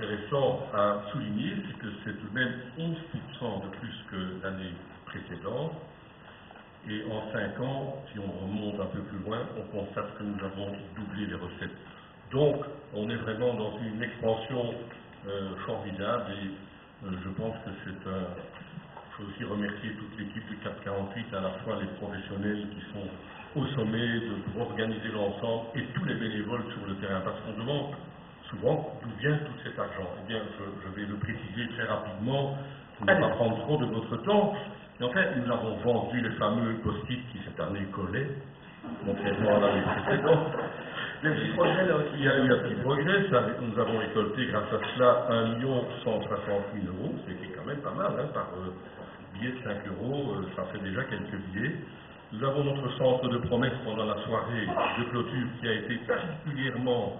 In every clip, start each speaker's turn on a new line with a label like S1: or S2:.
S1: intéressant à souligner, c'est que c'est tout de même 11% de plus que l'année précédente. Et en 5 ans, si on remonte un peu plus loin, on constate que nous avons doublé les recettes. Donc, on est vraiment dans une expansion formidable et je pense que c'est un... Il faut aussi remercier toute l'équipe du CAP 48, à la fois les professionnels qui sont au sommet pour organiser l'ensemble et tous les bénévoles sur le terrain. Parce qu'on demande souvent d'où vient tout cet argent. Eh bien, je vais le préciser très rapidement pour ne pas prendre trop de votre temps. Et en fait, nous avons vendu les fameux post-it qui cette année collaient, contrairement à l'année précédente. Il y a eu un petit progrès. Nous avons récolté grâce à cela 1 160 000 €, ce qui est quand même pas mal, hein, par billet de 5 €, ça fait déjà quelques billets. Nous avons notre centre de promesses pendant la soirée de clôture qui a été particulièrement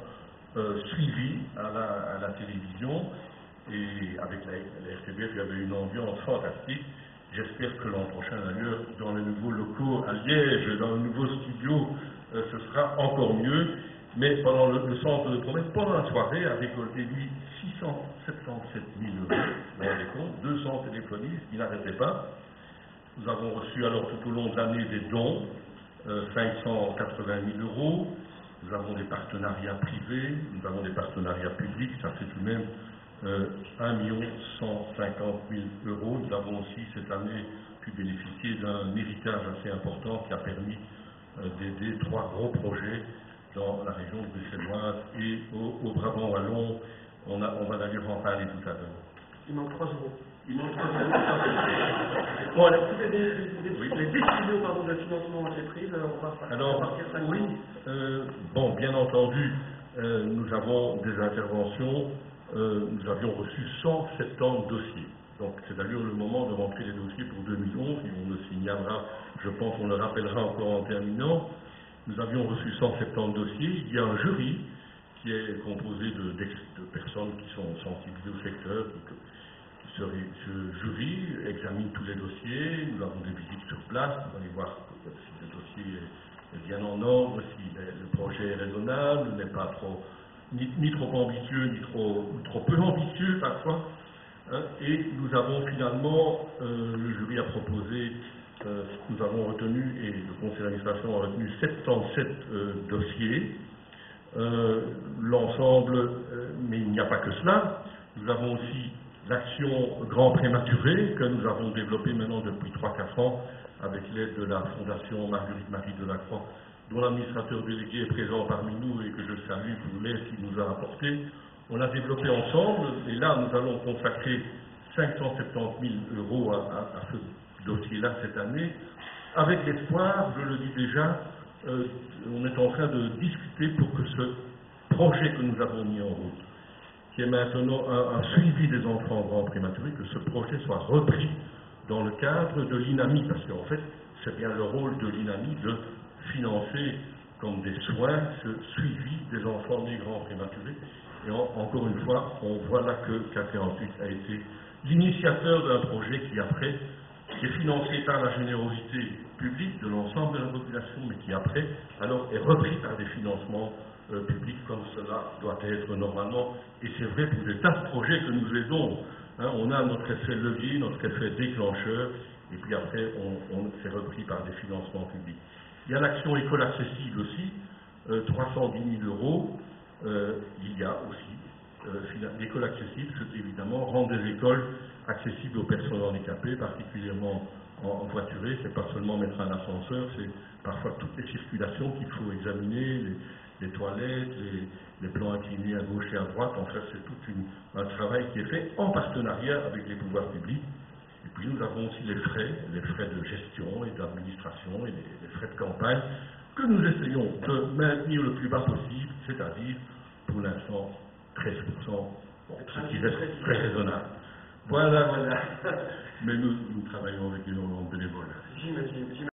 S1: suivi à la télévision et avec la RTBF, il y avait une ambiance fantastique. J'espère que l'an prochain, d'ailleurs, dans les nouveaux locaux à Liège, dans le nouveau studio, ce sera encore mieux. Mais pendant le centre de promesses, pendant la soirée, a récolté, lui, 677 000 €. Vous vous rendez compte, 200 téléphonistes qui n'arrêtaient pas. Nous avons reçu alors tout au long de l'année des dons, 580 000 €. Nous avons des partenariats privés, nous avons des partenariats publics, ça fait tout de même 1 150 000 €. Nous avons aussi cette année pu bénéficier d'un héritage assez important qui a permis d'aider 3 gros projets dans la région bruxelloise et au Brabant wallon. On va d'ailleurs en parler tout à l'heure.
S2: Il manque 3 €.
S1: Il manque 3 €.
S2: Bon, alors, les décisions de financement ont été prises, on va partir ça.
S1: Oui, bon, bien entendu, nous avons des interventions, nous avions reçu 170 dossiers. Donc, c'est d'ailleurs le moment de rentrer les dossiers pour 2011, et on le signalera, je pense, on le rappellera encore en terminant. Nous avions reçu 170 dossiers, il y a un jury qui est composé de personnes qui sont sensibilisées au secteur, ce jury examine tous les dossiers, nous avons des visites sur place pour aller voir si le dossier est bien en ordre, si le projet est raisonnable, n'est pas trop, ni trop ambitieux, ni trop peu ambitieux parfois. Hein, et nous avons finalement, le jury a proposé, nous avons retenu, et le conseil d'administration a retenu 77 dossiers. L'ensemble, mais il n'y a pas que cela, nous avons aussi l'action Grand Prématuré que nous avons développée maintenant depuis 3-4 ans avec l'aide de la Fondation Marguerite-Marie Delacroix, dont l'administrateur délégué est présent parmi nous et que je salue pour l'aide qu'il nous a apportée. On l'a développé ensemble et là nous allons consacrer 570 000 € à ce dossier-là cette année, avec l'espoir, je le dis déjà, on est en train de discuter pour que ce projet que nous avons mis en route, qui est maintenant un suivi des enfants grands prématurés, que ce projet soit repris dans le cadre de l'INAMI, parce qu'en fait, c'est bien le rôle de l'INAMI de financer comme des soins ce suivi des enfants nés grands prématurés. Et encore une fois, on voit là que CAP 48 a été l'initiateur d'un projet qui après est financé par la générosité publique de l'ensemble de la population, mais qui après alors est repris par des financements publics comme cela doit être normalement. Et c'est vrai pour des tas de projets que nous aidons. Hein, on a notre effet levier, notre effet déclencheur, et puis après on s'est repris par des financements publics. Il y a l'action école accessible aussi, 310 000 €. Il y a aussi l'école accessible, c'est évidemment rendre des écoles accessibles aux personnes handicapées, particulièrement en voiturée. C'est pas seulement mettre un ascenseur, c'est parfois toutes les circulations qu'il faut examiner, les toilettes, les plans inclinés à gauche et à droite. En fait, c'est tout un travail qui est fait en partenariat avec les pouvoirs publics. Et puis nous avons aussi les frais de gestion et d'administration et les frais de campagne que nous essayons de maintenir le plus bas possible, c'est-à-dire pour l'instant 13%, ce qui reste très raisonnable. Voilà. Mais nous travaillons avec énormément de bénévoles.
S2: J'imagine.